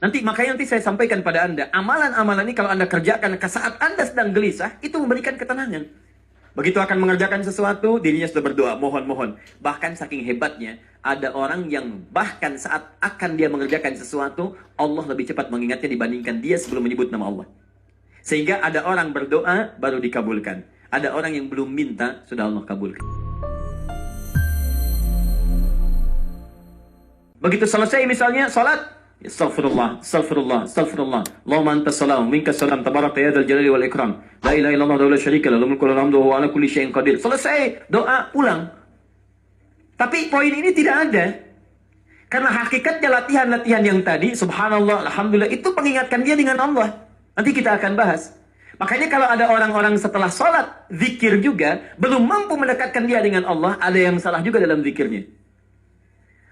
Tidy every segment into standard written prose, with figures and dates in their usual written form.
Makanya nanti saya sampaikan pada Anda, amalan-amalan ini kalau Anda kerjakan ke saat Anda sedang gelisah, itu memberikan ketenangan. Begitu akan mengerjakan sesuatu, dirinya sudah berdoa, mohon-mohon. Bahkan saking hebatnya, ada orang yang bahkan saat akan dia mengerjakan sesuatu, Allah lebih cepat mengingatnya dibandingkan dia sebelum menyebut nama Allah. Sehingga ada orang berdoa, baru dikabulkan. Ada orang yang belum minta, sudah Allah kabulkan. Begitu selesai misalnya, salat, Astaghfirullah, astaghfirullah, astaghfirullah. Allahumma antas salam, minkas salam, tabarakta ya dzal jalali wal ikram. La ilaha illallah wa la syarika lahu, lahul mulku wa lahul hamdu wa huwa ala kulli syai'in qadir. Selesai, doa, pulang. Tapi poin ini tidak ada. Karena hakikatnya latihan-latihan yang tadi, subhanallah, alhamdulillah, itu mengingatkan dia dengan Allah. Nanti kita akan bahas. Makanya kalau ada orang-orang setelah sholat, zikir juga, belum mampu mendekatkan dia dengan Allah, ada yang salah juga dalam zikirnya.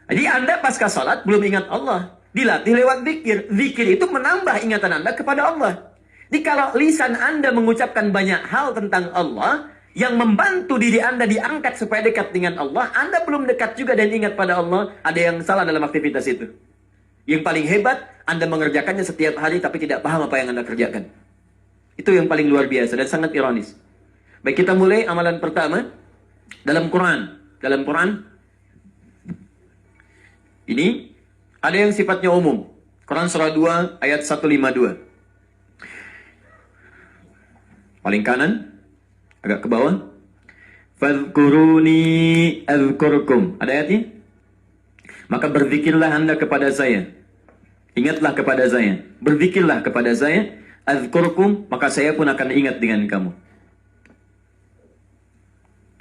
Jadi Anda pasca sholat belum ingat Allah. Dilatih lewat zikir. Zikir itu menambah ingatan Anda kepada Allah. Jadi kalau lisan Anda mengucapkan banyak hal tentang Allah, yang membantu diri Anda diangkat supaya dekat dengan Allah, Anda belum dekat juga dan ingat pada Allah, ada yang salah dalam aktivitas itu. Yang paling hebat, Anda mengerjakannya setiap hari tapi tidak paham apa yang Anda kerjakan. Itu yang paling luar biasa dan sangat ironis. Baik, kita mulai amalan pertama. Dalam Quran. Dalam Quran, ini ada yang sifatnya umum. Quran surah 2 ayat 152. Paling kanan, agak ke bawah. Fadhkuruni adzkurkum. Ada ayatnya? Maka berzikirlah Anda kepada saya. Ingatlah kepada saya. Berzikirlah kepada saya. Adzkurkum, maka saya pun akan ingat dengan kamu.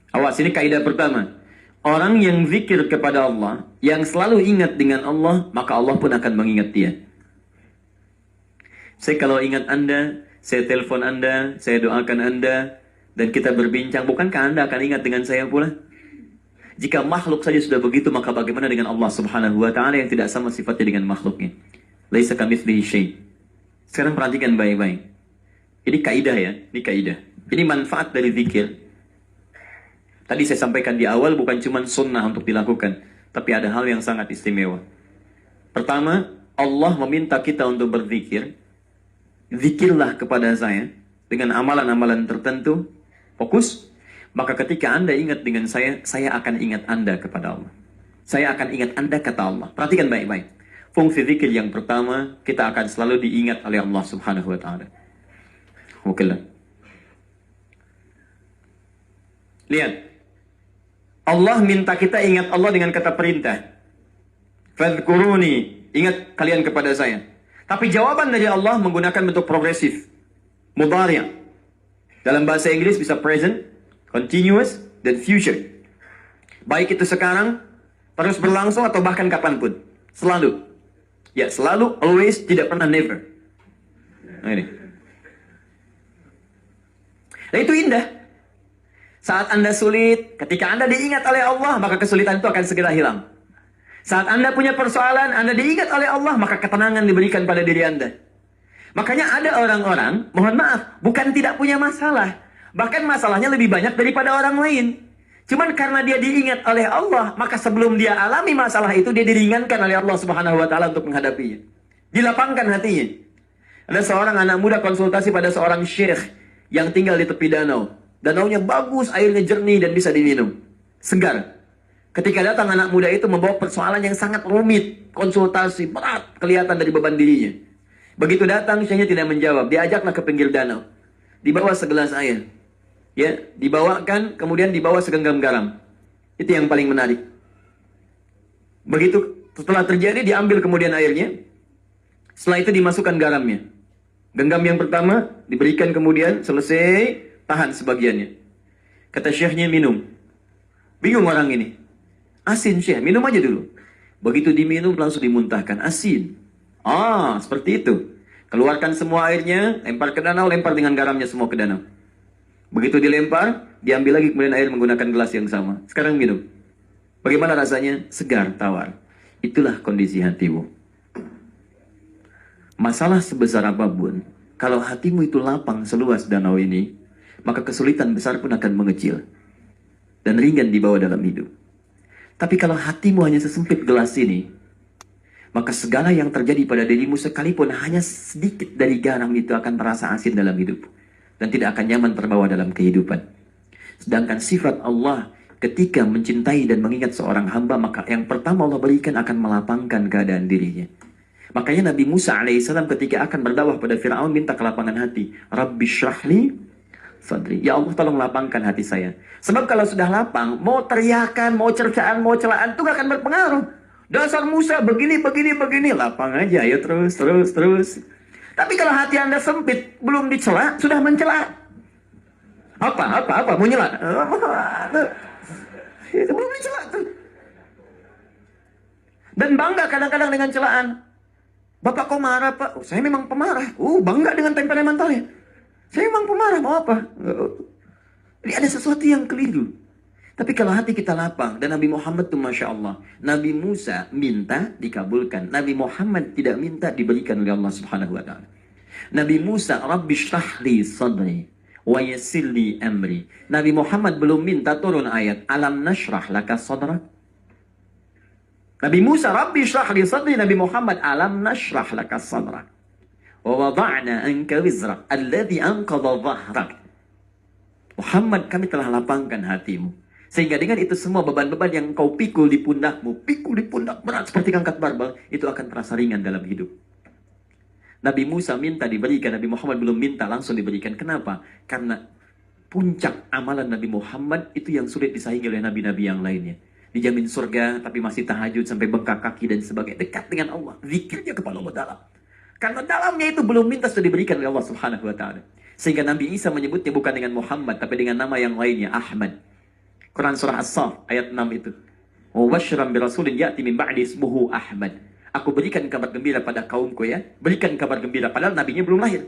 Awas, ini kaidah pertama. Orang yang zikir kepada Allah, yang selalu ingat dengan Allah, maka Allah pun akan mengingat dia. Saya kalau ingat Anda, saya telepon Anda, saya doakan Anda, dan kita berbincang, bukankah Anda akan ingat dengan saya pula? Jika makhluk saja sudah begitu, maka bagaimana dengan Allah subhanahu wa ta'ala yang tidak sama sifatnya dengan makhluknya? Laisa kamitslihi syai'. Sekarang perhatikan baik-baik. Ini kaidah ya, ini kaidah. Ini manfaat dari zikir. Tadi saya sampaikan di awal bukan cuma sunnah untuk dilakukan, tapi ada hal yang sangat istimewa. Pertama, Allah meminta kita untuk berzikir. Zikirlah kepada saya dengan amalan-amalan tertentu. Fokus. Maka ketika Anda ingat dengan saya akan ingat Anda kepada Allah. Saya akan ingat Anda kata Allah. Perhatikan baik-baik. Fungsi zikir yang pertama, kita akan selalu diingat oleh Allah subhanahu wa ta'ala. Oke lah. Lihat. Allah minta kita ingat Allah dengan kata perintah. Fadhkuruni, ingat kalian kepada saya. Tapi jawaban dari Allah menggunakan bentuk progresif. Mudhari'. Dalam bahasa Inggris bisa present, continuous, dan future. Baik itu sekarang, terus berlangsung atau bahkan kapanpun. Selalu. Ya, selalu, always, tidak pernah, never. Nah ini. Nah itu indah. Saat Anda sulit, ketika Anda diingat oleh Allah, maka kesulitan itu akan segera hilang. Saat Anda punya persoalan, Anda diingat oleh Allah, maka ketenangan diberikan pada diri Anda. Makanya ada orang-orang, mohon maaf, bukan tidak punya masalah. Bahkan masalahnya lebih banyak daripada orang lain. Cuman karena dia diingat oleh Allah, maka sebelum dia alami masalah itu, dia diringankan oleh Allah subhanahu wa ta'ala untuk menghadapinya. Dilapangkan hatinya. Ada seorang anak muda konsultasi pada seorang syekh yang tinggal di tepi danau. Danaunya bagus, airnya jernih dan bisa diminum. Segar. Ketika datang anak muda itu membawa persoalan yang sangat rumit. Konsultasi, berat, kelihatan dari beban dirinya. Begitu datang, syekhnya tidak menjawab. Diajaklah ke pinggir danau. Dibawa segelas air. Ya, dibawakan, kemudian dibawa segenggam garam. Itu yang paling menarik. Begitu setelah terjadi, diambil kemudian airnya. Setelah itu dimasukkan garamnya. Genggam yang pertama, diberikan kemudian, selesai, tahan sebagiannya. Kata syekhnya, minum. Bingung orang ini. Asin syekh, minum aja dulu. Begitu diminum langsung dimuntahkan. Asin. Seperti itu. Keluarkan semua airnya, lempar ke danau, lempar dengan garamnya semua ke danau. Begitu dilempar, diambil lagi kemudian air menggunakan gelas yang sama. Sekarang minum. Bagaimana rasanya? Segar, tawar. Itulah kondisi hatimu. Masalah sebesar apapun, kalau hatimu itu lapang seluas danau ini, maka kesulitan besar pun akan mengecil. Dan ringan dibawa dalam hidup. Tapi kalau hatimu hanya sesempit gelas ini, maka segala yang terjadi pada dirimu sekalipun hanya sedikit dari garam itu akan terasa asin dalam hidup dan tidak akan nyaman terbawa dalam kehidupan. Sedangkan sifat Allah ketika mencintai dan mengingat seorang hamba, maka yang pertama Allah berikan akan melapangkan keadaan dirinya. Makanya Nabi Musa alaihissalam ketika akan berdakwah pada Fir'aun minta kelapangan hati. Rabbi syrahli sadri. Ya Allah, tolong lapangkan hati saya. Sebab kalau sudah lapang, mau teriakan, mau cercaan, mau celaan, itu gak akan berpengaruh. Dasar Musa begini, lapang aja ya, terus. Tapi kalau hati Anda sempit, belum dicela, sudah mencela. Apa, mau nyela? Itu belum dicela tuh. Dan bangga kadang-kadang dengan celaan. Bapak kok marah, Pak? Saya memang pemarah. Bangga dengan temperamentalnya. Saya memang pemarah, mau apa? Jadi ada sesuatu yang keliru. Tapi kalau hati kita lapang, dan Nabi Muhammad tuh Masya Allah, Nabi Musa minta dikabulkan, Nabi Muhammad tidak minta diberikan oleh Allah Subhanahu wa Ta'ala. Nabi Musa, Rabbi shrahli sadri wa yassirli amri. Nabi Muhammad belum minta turun ayat alam nashrah laka sadrak. Nabi Musa, Rabbi shrahli sadri. Nabi Muhammad, alam nashrah laka sadrak wa wada'na anka wizrak alladhi anqadha dhahrak. Muhammad, kami telah lapangkan hatimu, sehingga dengan itu semua beban-beban yang kau pikul di pundakmu, berat seperti angkat barbel, itu akan terasa ringan dalam hidup. Nabi Musa minta diberikan, Nabi Muhammad belum minta, langsung diberikan. Kenapa? Karena puncak amalan Nabi Muhammad itu yang sulit disaingi oleh nabi-nabi yang lainnya. Dijamin surga, tapi masih tahajud sampai bengkak kaki dan sebagainya. Dekat dengan Allah, zikirnya kepada Allah dalam. Karena dalamnya itu belum minta sudah diberikan oleh Allah Subhanahu wa Ta'ala. Sehingga Nabi Isa menyebutnya bukan dengan Muhammad, tapi dengan nama yang lainnya, Ahmad. Quran surah As-Saff ayat 6 itu. Wa basyran bi rasulin ya'ti min ba'di ismuhu Ahmad. Aku berikan kabar gembira pada kaumku ya. Berikan kabar gembira padahal nabinya belum lahir.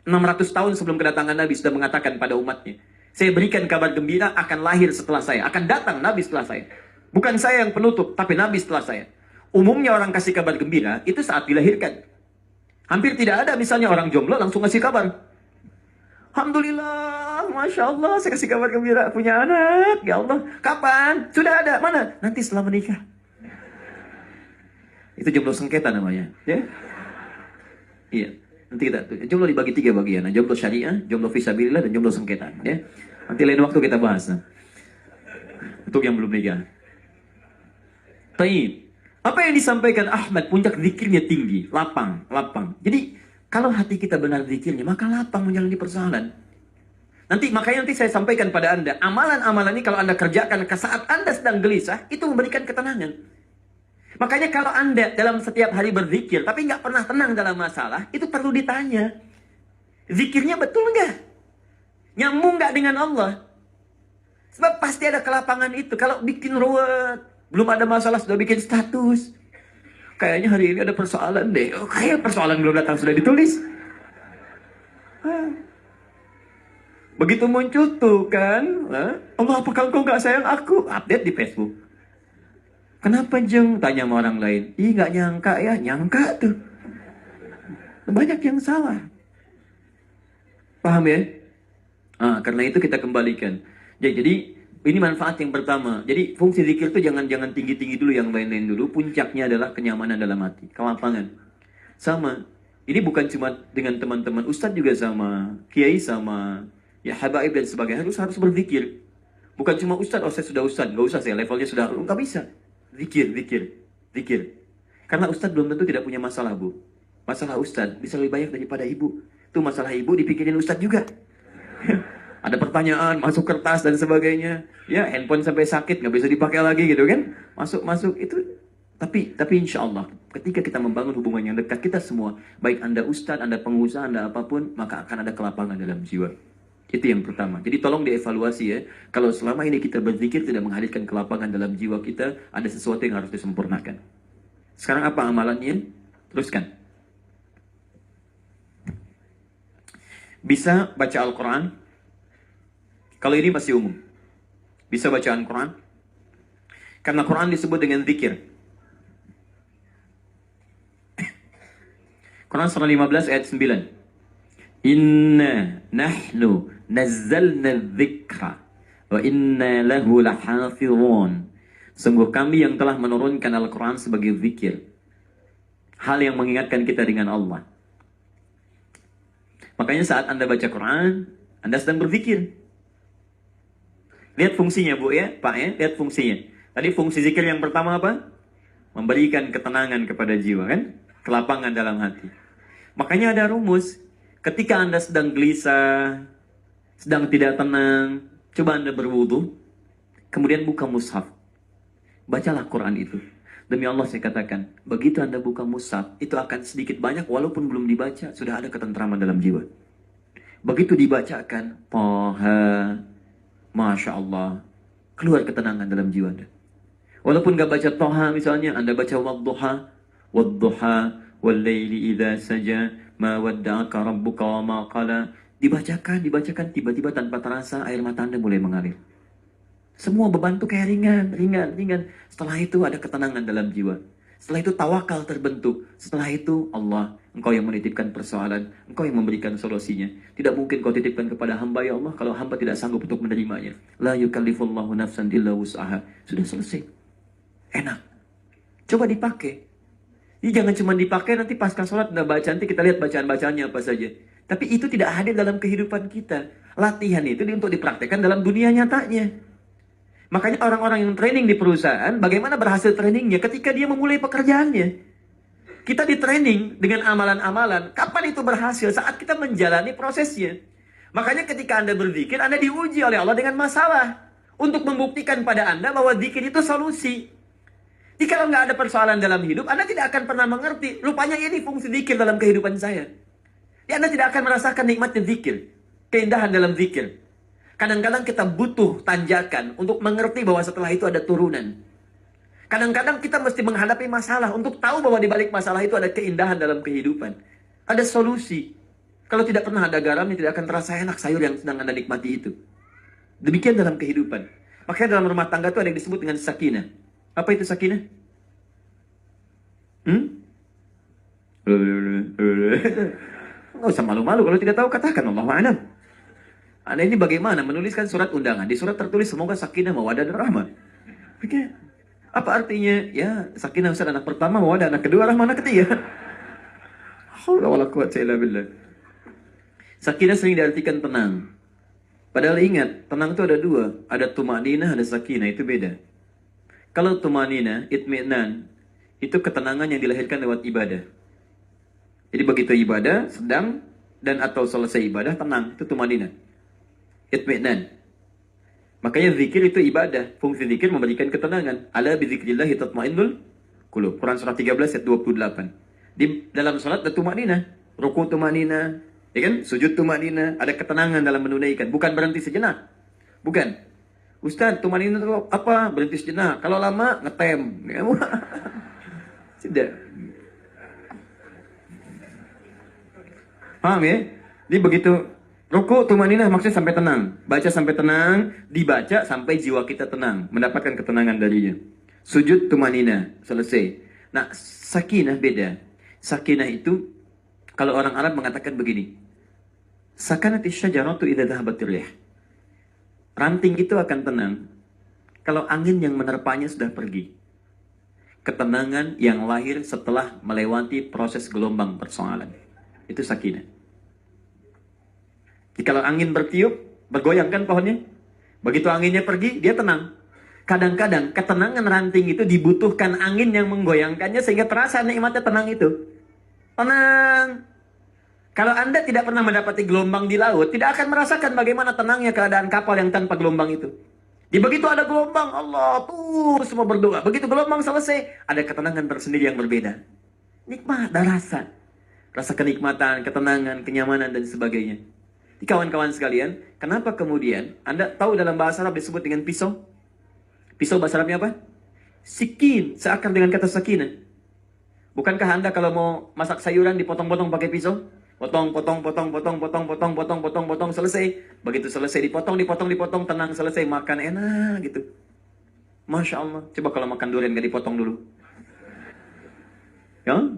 600 tahun sebelum kedatangan Nabi sudah mengatakan pada umatnya, saya berikan kabar gembira akan lahir setelah saya, akan datang Nabi setelah saya. Bukan saya yang penutup, tapi Nabi setelah saya. Umumnya orang kasih kabar gembira itu saat dilahirkan. Hampir tidak ada misalnya orang jomblo langsung kasih kabar. Alhamdulillah, Masya Allah, saya kasih kabar gembira, punya anak, ya Allah. Kapan? Sudah ada, mana? Nanti setelah menikah. Itu jomblo sengketa namanya, ya. Iya, nanti kita, jomblo dibagi 3 bagian, jomblo syariah, jomblo fisabilillah, dan jomblo sengketa, ya. Nanti lain waktu kita bahas, untuk yang belum nikah. Taib. Apa yang disampaikan Ahmad, puncak zikirnya tinggi, lapang. Jadi, kalau hati kita benar zikirnya, maka lapang menjalani persoalan. Makanya nanti saya sampaikan pada Anda, amalan-amalan ini kalau Anda kerjakan ke saat Anda sedang gelisah, itu memberikan ketenangan. Makanya kalau Anda dalam setiap hari berzikir, tapi nggak pernah tenang dalam masalah, itu perlu ditanya. Zikirnya betul nggak? Nyambung nggak dengan Allah? Sebab pasti ada kelapangan itu. Kalau bikin ruwet, belum ada masalah, sudah bikin status. Kayaknya hari ini ada persoalan deh. Kayak persoalan belum datang sudah ditulis. Begitu muncul tuh kan, Allah apakah engkau gak sayang aku? Update di Facebook. Kenapa Jeng? Tanya sama orang lain. Ih gak nyangka ya, nyangka tuh. Banyak yang salah. Paham ya? Karena itu kita kembalikan. Jadi ini manfaat yang pertama. Jadi fungsi zikir itu jangan tinggi-tinggi dulu, yang lain-lain dulu. Puncaknya adalah kenyamanan dalam hati, kelapangan. Sama. Ini bukan cuma dengan teman-teman, ustadz juga sama, kiai sama, ya habaib dan sebagainya. Harus berzikir. Bukan cuma ustadz, saya sudah ustadz, nggak usah saya levelnya sudah, nggak bisa. Zikir. Karena ustadz belum tentu tidak punya masalah, Bu. Masalah ustadz bisa lebih banyak daripada ibu. Tuh masalah ibu dipikirin ustadz juga. Ada pertanyaan, masuk kertas dan sebagainya. Ya, handphone sampai sakit, nggak bisa dipakai lagi gitu kan. Masuk itu. Tapi insya Allah, ketika kita membangun hubungan yang dekat, kita semua, baik Anda ustadz, Anda pengusaha, Anda apapun, maka akan ada kelapangan dalam jiwa. Itu yang pertama. Jadi tolong dievaluasi ya. Kalau selama ini kita berzikir tidak menghadirkan kelapangan dalam jiwa kita, ada sesuatu yang harus disempurnakan. Sekarang apa amalannya? Teruskan. Bisa baca Al-Quran. Kalau ini masih umum. Bisa baca Al-Quran. Karena Quran disebut dengan zikir. Quran surah 15 ayat 9. Inna nahnu nazzalna dzikra wa inna lahu lahafizun. Sungguh kami yang telah menurunkan Al-Quran sebagai zikir hal yang mengingatkan kita dengan Allah. Makanya saat Anda baca Quran, Anda sedang berpikir. Lihat fungsinya Bu ya, Pak ya, lihat fungsinya. Tadi fungsi zikir yang pertama apa? Memberikan ketenangan kepada jiwa kan? Kelapangan dalam hati. Makanya ada rumus. Ketika Anda sedang gelisah, sedang tidak tenang, coba Anda berwudu, kemudian buka mushaf. Bacalah Quran itu. Demi Allah saya katakan, begitu Anda buka mushaf, itu akan sedikit banyak walaupun belum dibaca, sudah ada ketentraman dalam jiwa. Begitu dibacakan, Toha, Masya Allah, keluar ketenangan dalam jiwa Anda. Walaupun gak baca Toha misalnya, Anda baca Wadduha, Wallayli idha saja, Ma wadda'aka rabbuka wa ma qala. Dibacakan, tiba-tiba tanpa terasa air mata Anda mulai mengalir. Semua beban itu kayak ringan. Setelah itu ada ketenangan dalam jiwa. Setelah itu tawakal terbentuk. Setelah itu Allah, Engkau yang menitipkan persoalan, Engkau yang memberikan solusinya. Tidak mungkin Kau titipkan kepada hamba ya Allah kalau hamba tidak sanggup untuk menerimanya. La yukallifullahu nafsan illa wus'aha. Sudah selesai. Enak. Coba dipakai. Ini jangan cuma dipakai nanti pasca sholat udah baca, nanti kita lihat bacaan-bacaannya apa saja. Tapi itu tidak hadir dalam kehidupan kita. Latihan itu untuk dipraktekkan dalam dunia nyatanya. Makanya orang-orang yang training di perusahaan, bagaimana berhasil trainingnya ketika dia memulai pekerjaannya. Kita di training dengan amalan-amalan. Kapan itu berhasil? Saat kita menjalani prosesnya. Makanya ketika Anda berzikir, Anda diuji oleh Allah dengan masalah. Untuk membuktikan pada Anda bahwa zikir itu solusi. Jika kalau nggak ada persoalan dalam hidup, Anda tidak akan pernah mengerti. Rupanya ini fungsi zikir dalam kehidupan saya. Ya, Anda tidak akan merasakan nikmatnya zikir. Keindahan dalam zikir. Kadang-kadang kita butuh tanjakan untuk mengerti bahwa setelah itu ada turunan. Kadang-kadang kita mesti menghadapi masalah untuk tahu bahwa di balik masalah itu ada keindahan dalam kehidupan. Ada solusi. Kalau tidak pernah ada garamnya, tidak akan terasa enak sayur yang sedang Anda nikmati itu. Demikian dalam kehidupan. Makanya dalam rumah tangga itu ada yang disebut dengan sakinah. Apa itu sakinah? Nggak usah malu-malu. Kalau tidak tahu katakan Allahu a'lam. Anda ini bagaimana menuliskan surat undangan? Di surat tertulis semoga sakinah, mawaddah dan rahmah. Oke. Apa artinya? Ya, sakinah Ustaz anak pertama, mawaddah anak kedua, rahmah anak ketiga. Haula wala quwwata illa billah. Sakinah sering diartikan tenang. Padahal ingat, tenang itu ada dua. Ada tumaninah, ada sakinah. Itu beda. Kalau tumaninah, itmi'nan, itu ketenangan yang dilahirkan lewat ibadah. Jadi begitu ibadah, sedang, dan atau selesai ibadah, tenang. Itu tumaninah. Itmi'nan. Makanya zikir itu ibadah. Fungsi zikir memberikan ketenangan. Ala bizikrillahi tatma'innul qulub. Quran surah 13 ayat 28. Di dalam salat ada tumaninah. Ruku tumaninah. Ya kan? Sujud tumaninah. Ada ketenangan dalam menunaikan. Bukan berhenti sejenak. Bukan. Ustaz, tumaninah itu apa? Berhenti sejenak. Kalau lama, ngetem. Tidak. Paham ya? Jadi begitu ruku tumaninah maksudnya sampai tenang. Baca sampai tenang, dibaca sampai jiwa kita tenang, mendapatkan ketenangan darinya. Sujud tumaninah, selesai. Nah, sakinah beda. Sakinah itu kalau orang Arab mengatakan begini. Sakanatis syajaratu idza dhahabatir rih. Ranting itu akan tenang kalau angin yang menerpanya sudah pergi. Ketenangan yang lahir setelah melewati proses gelombang persoalan. Itu sakinah. Jadi kalau angin bertiup, bergoyang kan pohonnya? Begitu anginnya pergi, dia tenang. Kadang-kadang ketenangan ranting itu dibutuhkan angin yang menggoyangkannya sehingga terasa nikmatnya tenang itu. Tenang. Kalau Anda tidak pernah mendapati gelombang di laut, tidak akan merasakan bagaimana tenangnya keadaan kapal yang tanpa gelombang itu. Di begitu ada gelombang, Allah tuh semua berdoa. Begitu gelombang selesai, ada ketenangan tersendiri yang berbeda. Nikmat, ada rasa. Rasa kenikmatan, ketenangan, kenyamanan, dan sebagainya. Di kawan-kawan sekalian, kenapa kemudian Anda tahu dalam bahasa Arab disebut dengan pisau? Pisau bahasa Arabnya apa? Sikin, seakar dengan kata sakinah. Bukankah Anda kalau mau masak sayuran dipotong-potong pakai pisau? Potong, selesai. Begitu selesai dipotong, tenang, selesai, makan enak gitu. Masya Allah. Coba kalau makan durian gak dipotong dulu. Ya?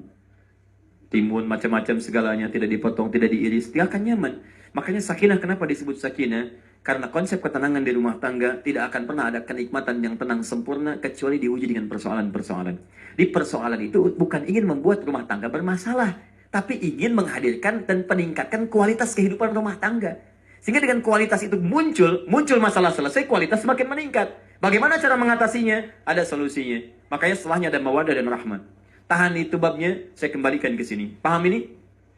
Timun, macam-macam segalanya, tidak dipotong, tidak diiris. Dia akan nyaman. Makanya sakinah, kenapa disebut sakinah? Karena konsep ketenangan di rumah tangga tidak akan pernah ada kenikmatan yang tenang sempurna kecuali diuji dengan persoalan-persoalan. Di persoalan itu bukan ingin membuat rumah tangga bermasalah, tapi ingin menghadirkan dan meningkatkan kualitas kehidupan rumah tangga. Sehingga dengan kualitas itu muncul masalah selesai, kualitas semakin meningkat. Bagaimana cara mengatasinya? Ada solusinya. Makanya setelahnya ada mawaddah dan rahmat. Tahan itu babnya, saya kembalikan ke sini. Paham ini?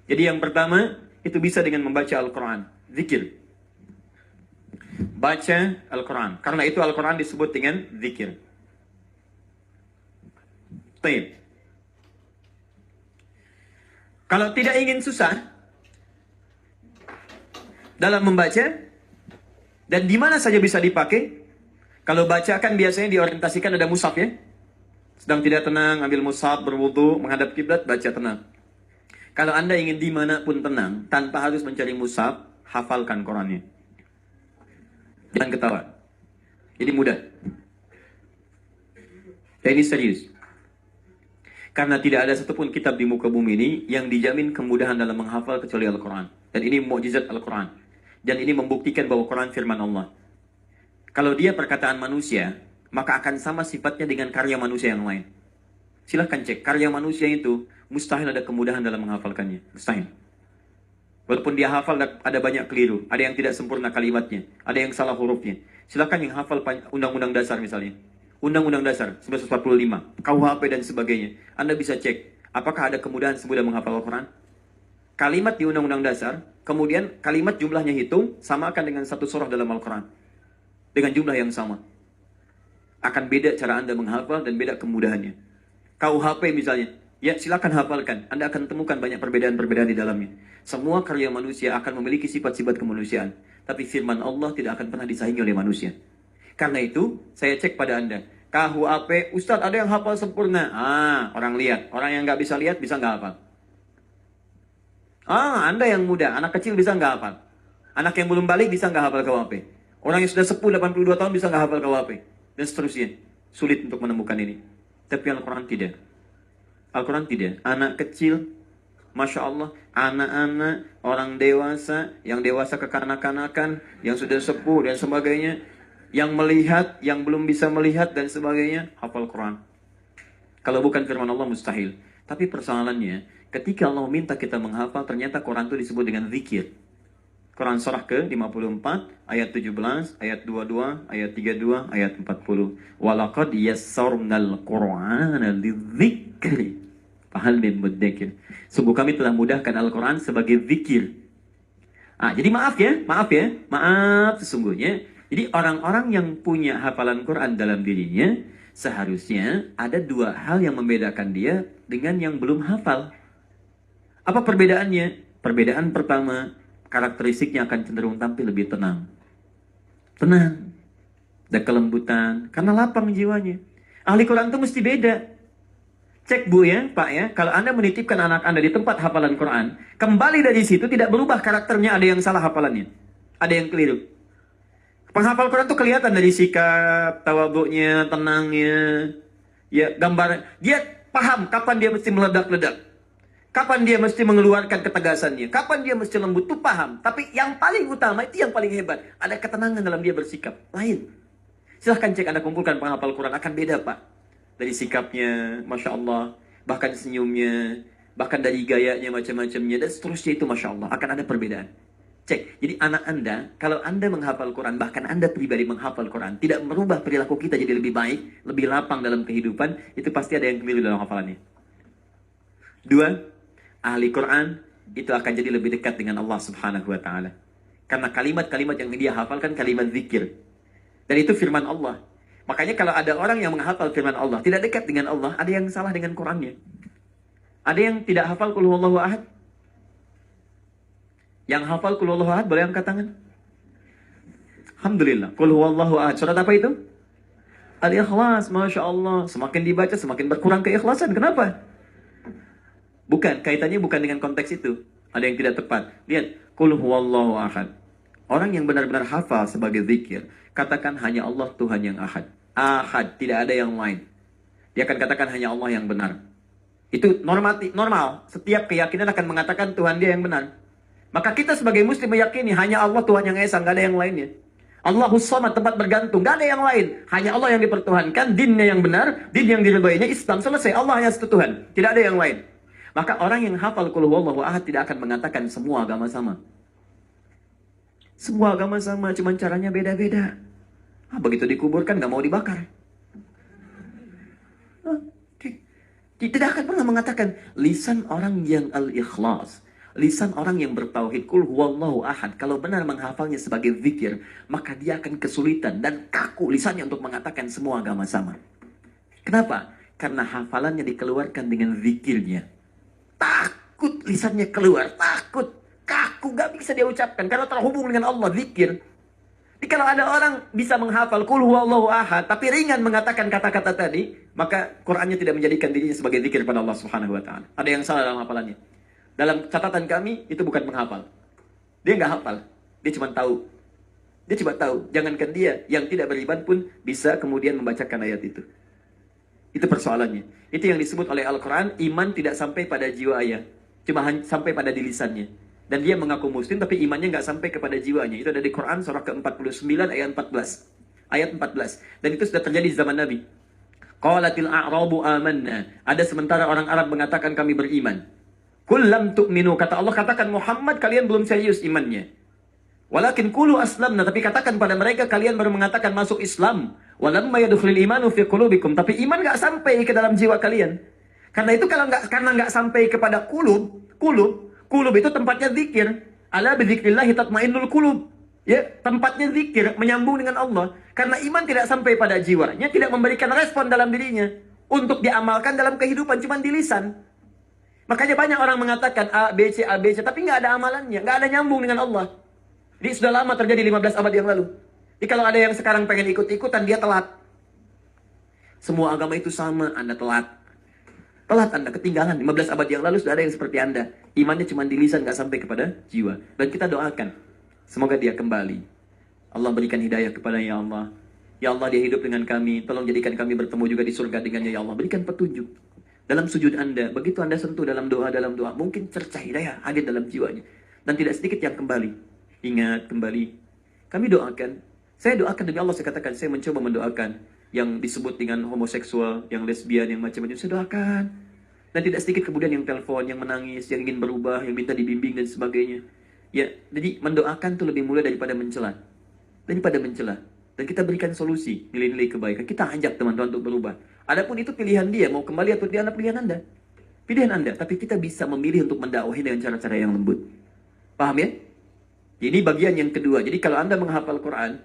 Jadi yang pertama, itu bisa dengan membaca Al-Quran. Zikir. Baca Al-Quran. Karena itu Al-Quran disebut dengan zikir. Baik. Kalau tidak ingin susah dalam membaca, dan di mana saja bisa dipakai. Kalau baca kan biasanya diorientasikan ada mushaf ya. Sedang tidak tenang, ambil mushaf, berwudu, menghadap kiblat, baca tenang. Kalau Anda ingin dimanapun tenang, tanpa harus mencari mushaf, hafalkan Qurannya. Jangan ketawa. Jadi mudah. Dan ini serius. Karena tidak ada satupun kitab di muka bumi ini yang dijamin kemudahan dalam menghafal kecuali Al-Quran. Dan ini mukjizat Al-Quran. Dan ini membuktikan bahwa Quran firman Allah. Kalau dia perkataan manusia, maka akan sama sifatnya dengan karya manusia yang lain. Silahkan cek, karya manusia itu mustahil ada kemudahan dalam menghafalkannya. Mustahil. Walaupun dia hafal ada banyak keliru, ada yang tidak sempurna kalimatnya, ada yang salah hurufnya. Silahkan yang hafal Undang-Undang Dasar misalnya. Undang-Undang Dasar 1945, KUHP dan sebagainya. Anda bisa cek, apakah ada kemudahan semudah menghafal Al-Quran? Kalimat di Undang-Undang Dasar, kemudian kalimat jumlahnya hitung, samakan dengan satu surah dalam Al-Quran. Dengan jumlah yang sama. Akan beda cara Anda menghafal dan beda kemudahannya. KUHP misalnya, ya silakan hafalkan. Anda akan temukan banyak perbedaan-perbedaan di dalamnya. Semua karya manusia akan memiliki sifat-sifat kemanusiaan. Tapi firman Allah tidak akan pernah disaingi oleh manusia. Karena itu, saya cek pada Anda. KUHP, Ustadz ada yang hafal sempurna. Orang lihat. Orang yang nggak bisa lihat, bisa nggak hafal. Anda yang muda, anak kecil bisa nggak hafal. Anak yang belum balik bisa nggak hafal KUHP. Orang yang sudah sepuh 82 tahun bisa nggak hafal KUHP. Dan seterusnya. Sulit untuk menemukan ini. Tapi Al-Quran tidak. Al-Quran tidak. Anak kecil, Masya Allah, anak-anak, orang dewasa, yang dewasa kekanak-kanakan, yang sudah sepuh dan sebagainya, yang melihat, yang belum bisa melihat dan sebagainya, hafal Quran. Kalau bukan firman Allah mustahil. Tapi persoalannya, ketika Allah minta kita menghafal, ternyata Quran itu disebut dengan zikir. Quran surah ke-54, ayat 17, ayat 22, ayat 32, ayat 40. Walaqad yassarnal Qur'ana lidzikri. Fahal min mudzakir. Sungguh kami telah mudahkan Al-Quran sebagai zikir. Jadi maaf sesungguhnya. Jadi orang-orang yang punya hafalan Quran dalam dirinya, seharusnya ada dua hal yang membedakan dia dengan yang belum hafal. Apa perbedaannya? Perbedaan pertama, karakteristiknya akan cenderung tampil lebih tenang. Tenang. Ada kelembutan. Karena lapang jiwanya. Ahli Quran itu mesti beda. Cek Bu ya, Pak ya. Kalau Anda menitipkan anak Anda di tempat hafalan Quran, kembali dari situ tidak berubah karakternya, ada yang salah hafalannya. Ada yang keliru. Penghafal Quran itu kelihatan dari sikap, tawaduknya, tenangnya. Ya, gambar. Dia paham kapan dia mesti meledak-ledak. Kapan dia mesti mengeluarkan ketegasannya. Kapan dia mesti lembut, itu paham. Tapi yang paling utama, itu yang paling hebat. Ada ketenangan dalam dia bersikap. Lain. Silahkan cek Anda kumpulkan penghafal Quran. Akan beda Pak. Dari sikapnya, Masya Allah. Bahkan senyumnya. Bahkan dari gayanya, macam-macamnya. Dan seterusnya itu Masya Allah. Akan ada perbedaan. Cek. Jadi anak Anda, kalau Anda menghafal Quran, bahkan Anda pribadi menghafal Quran, tidak merubah perilaku kita jadi lebih baik, lebih lapang dalam kehidupan, itu pasti ada yang keliru dalam hafalannya. Dua, ahli Quran itu akan jadi lebih dekat dengan Allah Subhanahu wa Ta'ala. Karena kalimat-kalimat yang dia hafalkan kalimat zikir. Dan itu firman Allah. Makanya kalau ada orang yang menghafal firman Allah, tidak dekat dengan Allah, ada yang salah dengan Qurannya. Ada yang tidak hafal Qul Huwallahu Ahad. Yang hafal Qul Huwallahu Ahad boleh angkat tangan. Alhamdulillah. Qul Huwallahu Ahad. Surat apa itu? Al-Ikhlas. Masya Allah. Semakin dibaca, semakin berkurang keikhlasan. Kenapa? Bukan, kaitannya bukan dengan konteks itu. Ada yang tidak tepat. Lihat, Qul Huwallahu Ahad. Orang yang benar-benar hafal sebagai zikir, katakan hanya Allah Tuhan yang ahad. Ahad, tidak ada yang lain. Dia akan katakan hanya Allah yang benar. Itu normal. Setiap keyakinan akan mengatakan Tuhan dia yang benar. Maka kita sebagai muslim meyakini hanya Allah Tuhan yang esa, nggak ada yang lainnya. Allahus Samad, tempat bergantung. Gak ada yang lain. Hanya Allah yang dipertuhankan, dinnya yang benar, din yang diridhoinya Islam. Selesai. Allah hanya satu Tuhan. Tidak ada yang lain. Maka orang yang hafal qul huwallahu ahad tidak akan mengatakan semua agama sama. Semua agama sama, cuman caranya beda-beda. Begitu dikuburkan gak mau dibakar. Tidak akan pernah mengatakan lisan orang yang al-ikhlas, lisan orang yang bertauhid, qul huwallahu ahad, kalau benar menghafalnya sebagai zikir, maka dia akan kesulitan dan kaku lisannya untuk mengatakan semua agama sama. Kenapa? Karena hafalannya dikeluarkan dengan zikirnya. Takut lisannya keluar, takut, kaku, gak bisa dia ucapkan karena terhubung dengan Allah, zikir. Jadi kalau ada orang bisa menghafal qul huwallahu ahad tapi ringan mengatakan kata-kata tadi, maka Qur'annya tidak menjadikan dirinya sebagai zikir pada Allah Subhanahu wa taala. Ada yang salah dalam hafalannya. Dalam catatan kami itu bukan menghafal. Dia nggak hafal, dia cuma tahu. Dia cuma tahu. Jangankan dia yang tidak beriman pun bisa kemudian membacakan ayat itu. Itu persoalannya. Itu yang disebut oleh Al-Qur'an, iman tidak sampai pada jiwa ayat, cuma sampai pada di lisannya. Dan dia mengaku muslim tapi imannya nggak sampai kepada jiwanya. Itu ada di Quran surah ke-49 ayat 14. Ayat 14. Dan itu sudah terjadi di zaman Nabi. Qalatil a'rabu amanna. Ada sementara orang Arab mengatakan kami beriman. Qul lam tu'minu. Kata Allah, katakan Muhammad kalian belum serius imannya. Walakin qulu aslamna. Tapi katakan pada mereka kalian baru mengatakan masuk Islam. Walamma yadkhulul imanu fi qulubikum. Tapi iman nggak sampai ke dalam jiwa kalian. Karena itu karena nggak sampai kepada Kulub itu tempatnya zikir. Ala bidzikrillahi tatmainnul qulub. Ya, tempatnya zikir, menyambung dengan Allah. Karena iman tidak sampai pada jiwanya, tidak memberikan respon dalam dirinya untuk diamalkan dalam kehidupan, cuma di lisan. Makanya banyak orang mengatakan A, B, C, tapi nggak ada amalannya, nggak ada nyambung dengan Allah. Ini sudah lama terjadi 15 abad yang lalu. Jadi kalau ada yang sekarang pengen ikut-ikutan, dia telat. Semua agama itu sama, Anda telat. Telat Anda, ketinggalan. 15 abad yang lalu sudah ada yang seperti Anda. Imannya cuma di lisan, nggak sampai kepada jiwa. Dan kita doakan, semoga dia kembali. Allah berikan hidayah kepada ya Allah. Ya Allah, dia hidup dengan kami. Tolong jadikan kami bertemu juga di surga dengannya ya Allah. Berikan petunjuk. Dalam sujud Anda, begitu Anda sentuh dalam doa, mungkin cercah hidayah hadir dalam jiwanya. Dan tidak sedikit yang kembali. Ingat, kembali. Kami doakan. Saya doakan demi Allah, saya katakan, saya mencoba mendoakan yang disebut dengan homoseksual, yang lesbian, yang macam-macam, saya doakan. Dan tidak sedikit kemudian yang telepon, yang menangis, yang ingin berubah, yang minta dibimbing dan sebagainya. Ya, jadi mendoakan itu lebih mulia daripada mencela. Dan kita berikan solusi, nilai-nilai kebaikan. Kita ajak teman-teman untuk berubah. Adapun itu pilihan dia, mau kembali atau tidak, pilihan Anda. Pilihan Anda, tapi kita bisa memilih untuk mendakwahi dengan cara-cara yang lembut. Paham ya? Ini bagian yang kedua. Jadi kalau Anda menghafal Quran,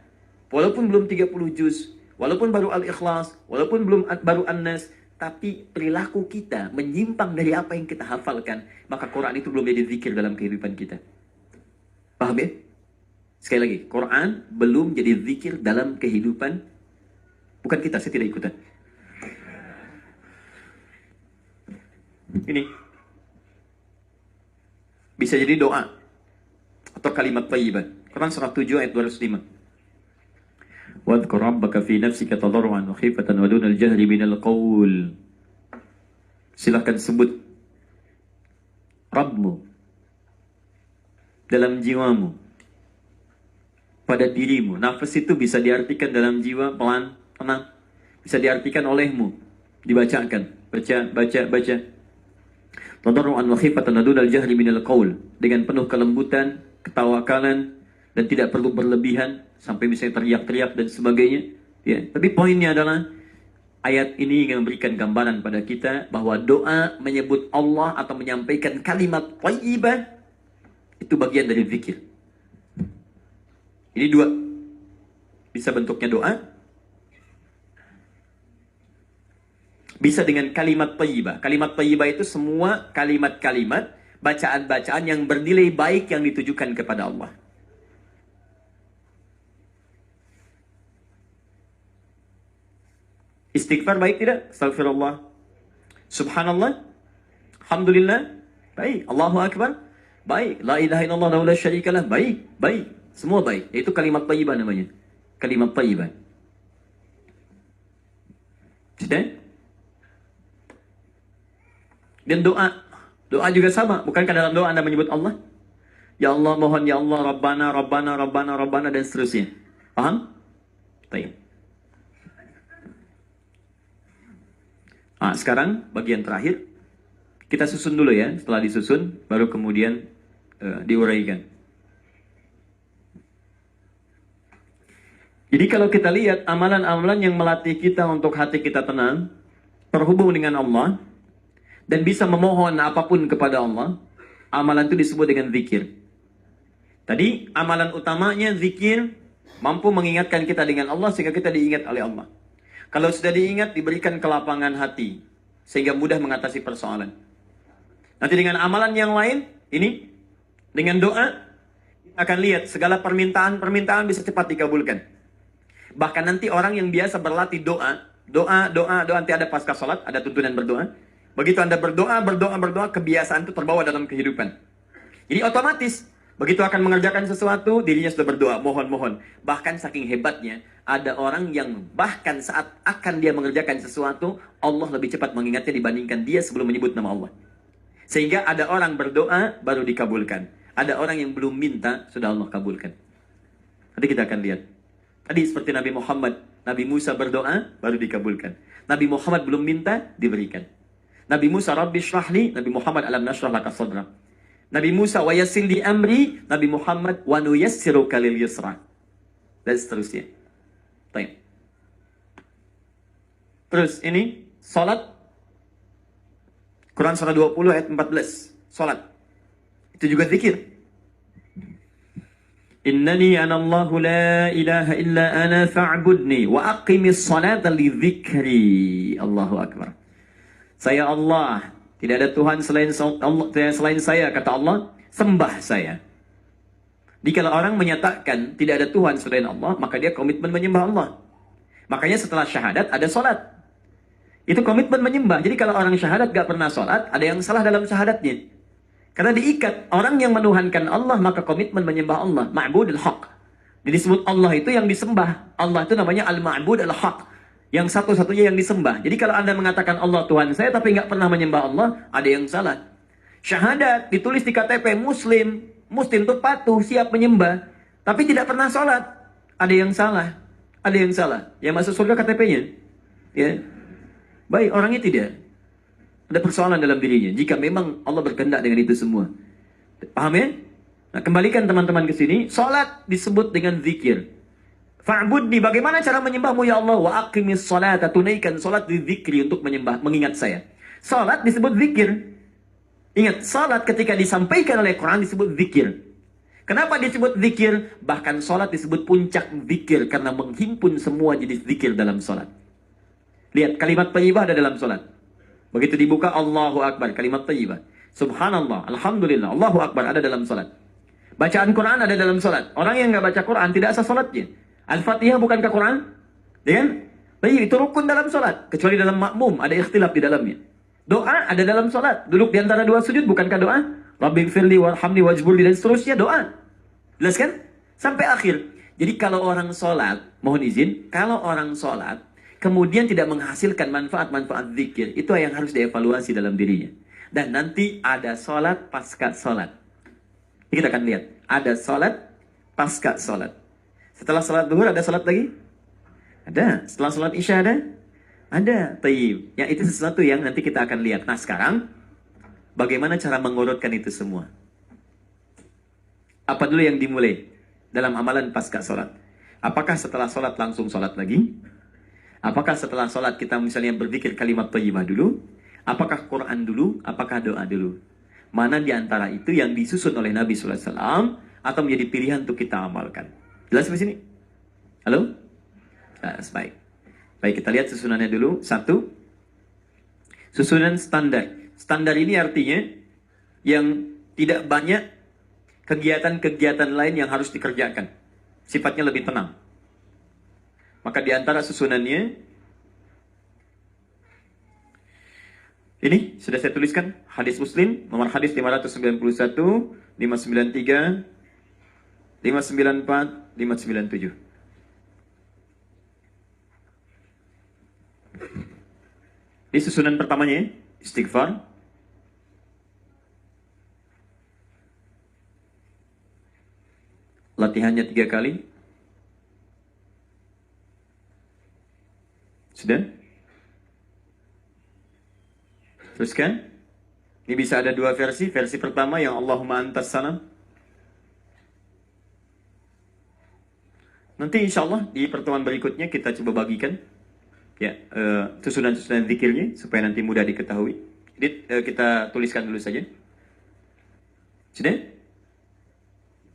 walaupun belum 30 juz, walaupun baru Al-Ikhlas, walaupun belum baru An-Nas, tapi perilaku kita menyimpang dari apa yang kita hafalkan, maka Quran itu belum jadi zikir dalam kehidupan kita. Paham ya? Sekali lagi, Quran belum jadi zikir dalam kehidupan. Bukan kita, saya tidak ikutan. Ini bisa jadi doa atau kalimat thayyibah. Quran surah 7 ayat 205. Wadhkur rabbaka fi nafsika tadarruan wa khifatan wa dunal jahri minal qaul. Silakan sebut Rabbmu dalam jiwamu, pada dirimu. Nafas itu bisa diartikan dalam jiwa, pelan, tenang. Bisa diartikan olehmu, dibacakan, baca. Tadarruan wa khifatan wa dunal jahri minal qaul. Dengan penuh kelembutan, ketawakalan, dan tidak perlu berlebihan sampai misalnya teriak-teriak dan sebagainya. Ya, tapi poinnya adalah ayat ini ingin memberikan gambaran pada kita bahwa doa menyebut Allah atau menyampaikan kalimat thayyibah itu bagian dari zikir. Ini dua. Bisa bentuknya doa, bisa dengan kalimat thayyibah. Kalimat thayyibah itu semua kalimat-kalimat, bacaan-bacaan yang bernilai baik yang ditujukan kepada Allah. Istighfar baik tidak? Astagfirullah. Subhanallah. Alhamdulillah. Baik. Allahu Akbar. Baik. La ilaha illallah wa la syarikalah. Baik. Semua baik. Itu kalimat thayyibah namanya. Kalimat thayyibah. Sudah? Dan doa. Doa juga sama. Bukankah dalam doa Anda menyebut Allah? Ya Allah, mohon ya Allah, Rabbana, dan seterusnya. Paham? Baik. Nah, sekarang bagian terakhir. Kita susun dulu ya. Setelah disusun, baru kemudian diuraikan. Jadi kalau kita lihat amalan-amalan yang melatih kita untuk hati kita tenang, terhubung dengan Allah, dan bisa memohon apapun kepada Allah, amalan itu disebut dengan zikir. Tadi amalan utamanya zikir, mampu mengingatkan kita dengan Allah sehingga kita diingat oleh Allah. Kalau sudah diingat, diberikan kelapangan hati sehingga mudah mengatasi persoalan. Nanti dengan amalan yang lain, ini dengan doa, akan lihat segala permintaan bisa cepat dikabulkan. Bahkan nanti orang yang biasa berlatih doa, nanti ada pasca salat, ada tuntunan berdoa. Begitu Anda berdoa, kebiasaan itu terbawa dalam kehidupan. Jadi otomatis, begitu akan mengerjakan sesuatu, dirinya sudah berdoa, mohon. Bahkan saking hebatnya, ada orang yang bahkan saat akan dia mengerjakan sesuatu, Allah lebih cepat mengingatnya dibandingkan dia sebelum menyebut nama Allah. Sehingga ada orang berdoa, baru dikabulkan. Ada orang yang belum minta, sudah Allah kabulkan. Nanti kita akan lihat. Tadi seperti Nabi Muhammad, Nabi Musa berdoa, baru dikabulkan. Nabi Muhammad belum minta, diberikan. Nabi Musa, Rabbi syrahli, Nabi Muhammad, alam nashrah laka sadra. Nabi Musa, wa yassir li amri, Nabi Muhammad, wa nuyassiruka lil yusra. Dan seterusnya. Baik. Terus ini, salat. Quran surah 20 ayat 14. Salat. Itu juga zikir. Innani anallahu la ilaha illa ana fa'budni wa aqimis salata li dzikri. Allahu akbar. Saya Allah, tidak ada Tuhan selain saya, kata Allah, sembah saya. Jadi kalau orang menyatakan tidak ada Tuhan selain Allah, maka dia komitmen menyembah Allah. Makanya setelah syahadat ada salat. Itu komitmen menyembah. Jadi kalau orang syahadat gak pernah salat, ada yang salah dalam syahadatnya. Karena diikat, orang yang menuhankan Allah, maka komitmen menyembah Allah. Ma'budul haq. Jadi disebut Allah itu yang disembah. Allah itu namanya al-ma'bud al-haq. Yang satu-satunya yang disembah. Jadi kalau Anda mengatakan Allah Tuhan saya, tapi nggak pernah menyembah Allah, ada yang salah. Syahadat, ditulis di KTP, Muslim. Muslim itu patuh, siap menyembah. Tapi tidak pernah sholat. Ada yang salah. Ada yang salah. Yang masuk surga KTP-nya. Ya. Baik, orangnya tidak. Ada persoalan dalam dirinya. Jika memang Allah berkehendak dengan itu semua. Paham ya? Nah, kembalikan teman-teman ke sini. Salat disebut dengan zikir. Fa'budni, bagaimana cara menyembahmu ya Allah? Wa aqimis salata, tunaikan salat di zikri untuk menyembah, mengingat saya. Salat disebut zikir. Ingat, salat ketika disampaikan oleh Quran disebut zikir. Kenapa disebut zikir? Bahkan salat disebut puncak zikir karena menghimpun semua jenis zikir dalam salat. Lihat, kalimat thayyibah ada dalam salat. Begitu dibuka, Allahu Akbar, kalimat thayyibah. Subhanallah, Alhamdulillah, Allahu Akbar ada dalam salat. Bacaan Quran ada dalam salat. Orang yang nggak baca Quran tidak sah salatnya. Al-Fatihah bukankah Quran? Ya kan? Itu rukun dalam salat. Kecuali dalam makmum, ada ikhtilaf di dalamnya. Doa ada dalam salat. Duduk di antara dua sujud, bukankah doa? Rabbighfirli warhamni wajburli dan seterusnya doa. Jelas kan? Sampai akhir. Jadi kalau orang salat, mohon izin, kalau orang salat kemudian tidak menghasilkan manfaat-manfaat zikir, itu yang harus dievaluasi dalam dirinya. Dan nanti ada salat pasca salat. Ini kita akan lihat. Ada salat pasca salat. Setelah salat zuhur ada salat lagi? Ada. Setelah salat isya ada? Ada. Tayyib. Ya, itu sesuatu yang nanti kita akan lihat. Nah sekarang, bagaimana cara mengurutkan itu semua? Apa dulu yang dimulai dalam amalan pasca salat? Apakah setelah salat langsung salat lagi? Apakah setelah sholat kita misalnya berzikir kalimat thayyibah dulu? Apakah Quran dulu? Apakah doa dulu? Mana di antara itu yang disusun oleh Nabi SAW atau menjadi pilihan untuk kita amalkan? Jelas di sini? Halo? Nah, baik. Baik, kita lihat susunannya dulu. Satu, susunan standar. Standar ini artinya yang tidak banyak kegiatan-kegiatan lain yang harus dikerjakan. Sifatnya lebih tenang. Maka di antara susunannya, ini sudah saya tuliskan, hadis Muslim, nomor hadis 591, 593, 594, 597. Ini susunan pertamanya, istighfar. Latihannya 3 kali. Sudah? Teruskan. Ini bisa ada dua versi. Versi pertama yang Allahumma antas salam. Nanti insya Allah di pertemuan berikutnya kita coba bagikan ya susunan-susunan zikirnya supaya nanti mudah diketahui. Jadi kita tuliskan dulu saja. Sudah?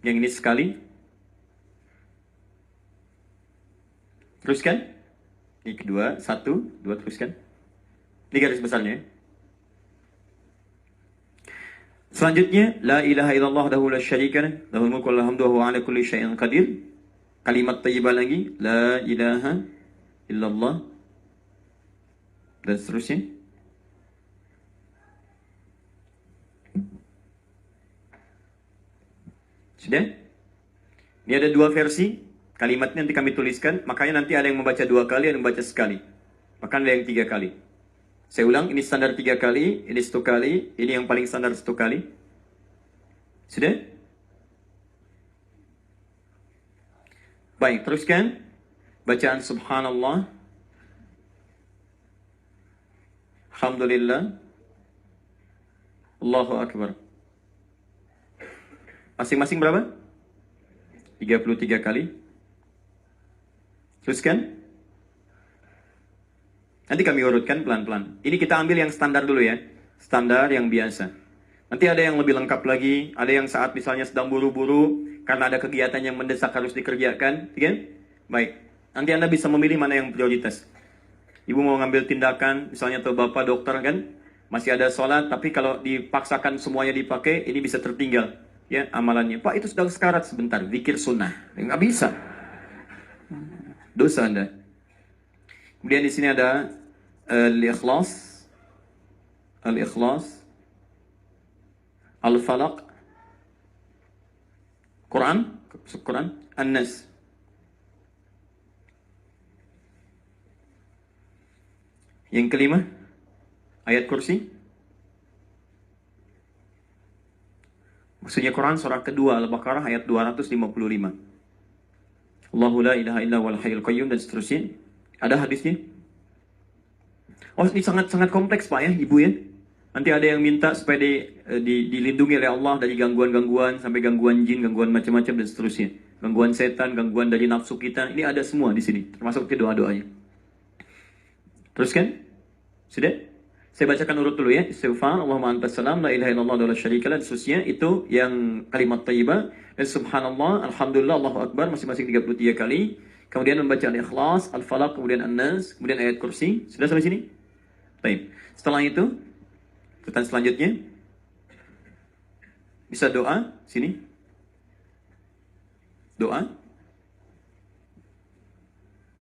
Yang ini sekali. Teruskan. Ini kedua, satu, dua, teruskan. Ini garis besarnya. Selanjutnya, la ilaha illallah wahdahu la syarika lah, lahul mulku wa lahul hamdu wa huwa ala kulli syai'in qadir. Kalimat thayyibah lagi, la ilaha illallah, dan seterusnya. Sudah? Ini ada dua versi. Kalimatnya nanti kami tuliskan. Makanya nanti ada yang membaca dua kali, ada yang membaca sekali. Maka ada yang 3 kali. Saya ulang, ini standar 3 kali, ini 1 kali, ini yang paling standar 1 kali. Sudah? Baik, teruskan. Bacaan subhanallah. Alhamdulillah. Allahu Akbar. Masing-masing berapa? 33 kali. Teruskan. Nanti kami urutkan pelan-pelan. Ini kita ambil yang standar dulu ya. Standar yang biasa. Nanti ada yang lebih lengkap lagi. Ada yang saat misalnya sedang buru-buru. Karena ada kegiatan yang mendesak harus dikerjakan. Kan? Baik. Nanti Anda bisa memilih mana yang prioritas. Ibu mau ngambil tindakan. Misalnya atau Bapak dokter kan. Masih ada sholat. Tapi kalau dipaksakan semuanya dipakai. Ini bisa tertinggal. Ya amalannya. Pak itu sedang sekarat sebentar. Zikir sunnah. Nggak bisa. Dosa Anda. Kemudian di sini ada al-ikhlas, al-falaq, Quran, An-Nas. Yang kelima, ayat kursi. Maksudnya Quran surah kedua Al-Baqarah ayat 255. Allahu la ilaha illa wal hayyul qayyum dan seterusnya. Ada hadisnya? Oh, ini sangat-sangat kompleks Pak ya, Ibu ya. Nanti ada yang minta supaya dilindungi oleh Allah dari gangguan-gangguan, sampai gangguan jin, gangguan macam-macam dan seterusnya. Gangguan setan, gangguan dari nafsu kita. Ini ada semua di sini, termasuk ke doa-doanya. Teruskan? Sudah? Saya bacakan urut dulu ya. Istighfar, Allahumma antas salam, la ilaha illallah wa la syarika lah, dan seterusnya. Itu yang kalimat thayyibah. Dan subhanallah, alhamdulillah, Allahu Akbar, masing-masing 33 kali. Kemudian membaca al-ikhlas, al-falaq, kemudian an-nas, kemudian ayat kursi. Sudah sampai sini? Baik. Setelah itu, pertanyaan selanjutnya. Bisa doa, sini. Doa.